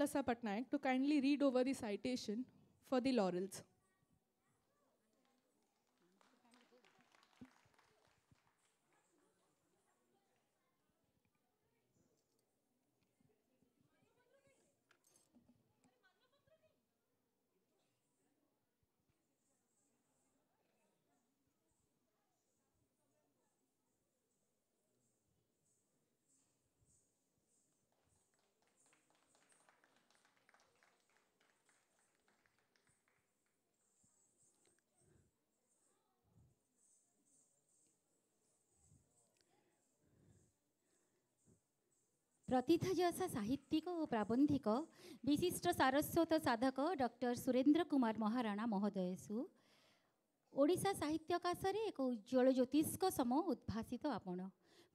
Prasa Patnaik to kindly read over the citation for the laurels. प्रतिथाजसा साहित्यिक और प्राबंधिक विशिष्ट सारस्वत साधक डॉक्टर सुरेंद्र कुमार महाराणा महोदयसु ओडिशा साहित्याकाशरे एक उज्ज्वल ज्योतिष्क सम उद्भासित आपण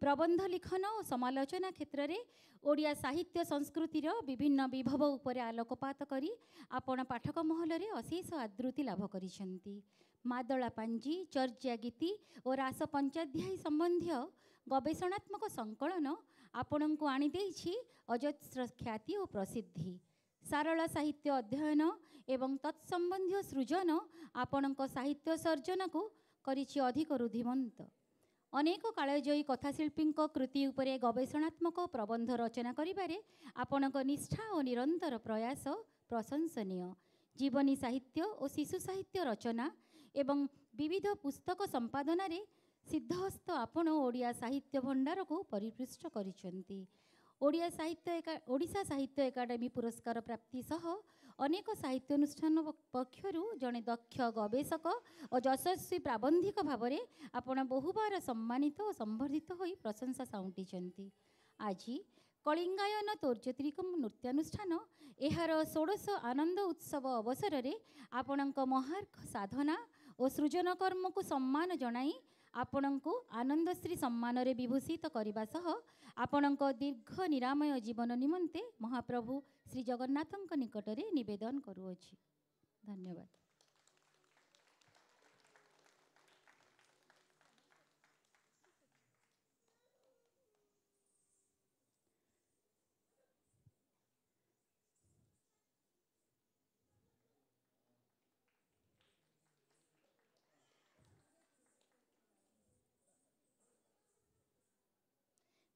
प्रबंध लिखन और समालोचना क्षेत्र में ओडिया साहित्य संस्कृतिर विभिन्न विभव उपरे आलोकपात करी आपण पाठक महल में अशेष आदृति लाभ करिसेंती। मादला पांजी चर्चा गीति और रास पंचाध्यायी संबंधी गवेषणात्मक संकलन आपण को आनी देछि अजस्र ख्याति और प्रसिद्धि। सारला साहित्य अध्ययन एवं तत्संबंधी सृजन आपण साहित्य सर्जन को करिछि अधिक रुधिमंत। अनेक कालजयी कथाशिल्पी कृति उपरे गवेषणात्मक प्रबंध रचना करिबारे आपण निष्ठा और निरंतर प्रयास प्रशंसनीय। जीवनी साहित्य और शिशु साहित्य रचना एवं विविध पुस्तक संपादन रे सिद्धहस्त आपण ओडिया साहित्य भंडार को परिपृष्ट करिसेंती। ओडिशा साहित्य एकाडेमी पुरस्कार प्राप्ति सह अनेक साहित्य अनुष्ठान पक्षरु जड़े दक्ष गवेषक और यशस्वी प्राबंधिक भाव में आपण बहुबार सम्मानित और संवर्धित होई प्रशंसा साउंटिचंती। आज कलिंगायन तोर्जत्रिकम नृत्यानुष्ठान एहार 16 आनंद उत्सव अवसर में आपणक महार्घ साधना और सृजन कर्म को सम्मान जनाई आपणको आनंदश्री सम्मान रे विभूषित करने सह आपणक दीर्घ निरामय जीवन निमंते महाप्रभु श्री जगन्नाथଙ୍କ निकटरे निवेदन करुअछि। धन्यवाद।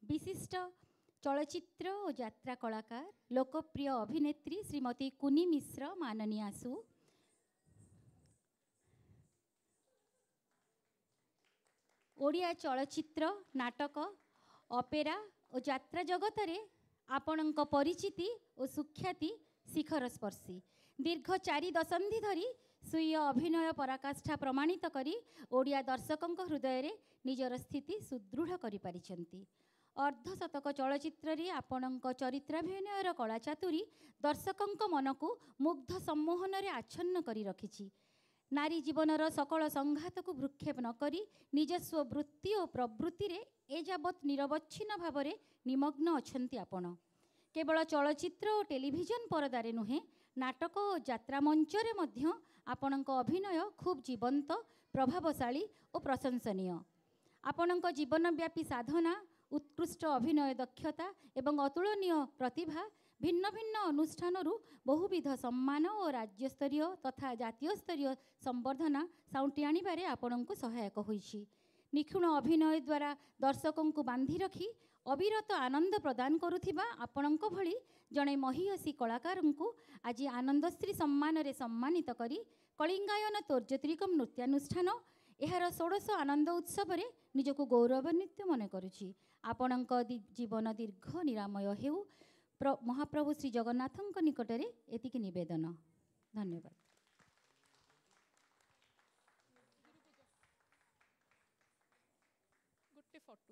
विशिष्ट चलचित्र और यात्रा कलाकार लोकप्रिय अभिनेत्री श्रीमती कुनी मिश्र माननीयासु ओडिया चलचित्र नाटक ऑपेरा और यात्रा जगत रे आपणक परिचिति और सुख्याति शिखर स्पर्शी दीर्घ 4 दशंधि धरी स्वीय अभिनय पराकाष्ठा प्रमाणित करी ओडिया दर्शकों हृदय रे निजर स्थिति सुदृढ़ करि पारिछंती। अर्धशतक चलचित्र रे आपणक चरित्राभिनयर कला चातुरी दर्शकों मन को मुग्ध सम्मोहन रे आच्छन्न करी रखिछि। नारी जीवनर सकल संघात को भ्रुक्षेप न करी निजस्व वृत्ति और प्रवृत्ति रे एजावत निरवच्छिन्न भाव में निमग्न अछंती। आपण केवल चलचित्र और टेलीविजन परदारे नुहे नाटक और यात्रा मंच रे मध्य आपणक अभिनय खूब जीवंत प्रभावशाली और प्रशंसनीय। आपणक जीवनव्यापी साधना उत्कृष्ट अभिनय दक्षता एवं अतुलनीय प्रतिभा भिन्न भिन्न अनुष्ठान बहुविध सम्मान और राज्यस्तरीय तथा जातीय स्तरीय संवर्धना साउंटी आनिबारे आपणको सहायक होइछि। निखुण अभिनय द्वारा दर्शकों को बांधि रखी अविरत आनंद प्रदान करुथिबा आपणको भली जणे महियसी कलाकार को आज आनंदश्री सम्मान रे सम्मानित करी कलिंगायन तोर्जत्रिकम नृत्यानुष्ठान एहार 16 आनंद उत्सव रे निजको गौरवान्वित मन करुछि। आपणक जीवन दीर्घ निरामय हेउ महाप्रभु श्री जगन्नाथଙ୍କ निकटरे एतिकी निवेदन। धन्यवाद। Gutte photo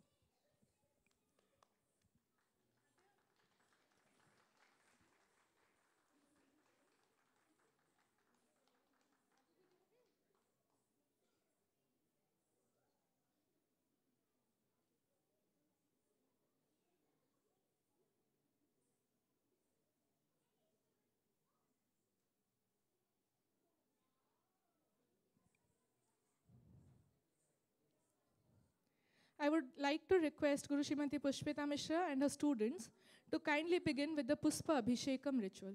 I would like to request Guru Srimati Pushpita Mishra and her students to kindly begin with the Puspa Abhishekam ritual.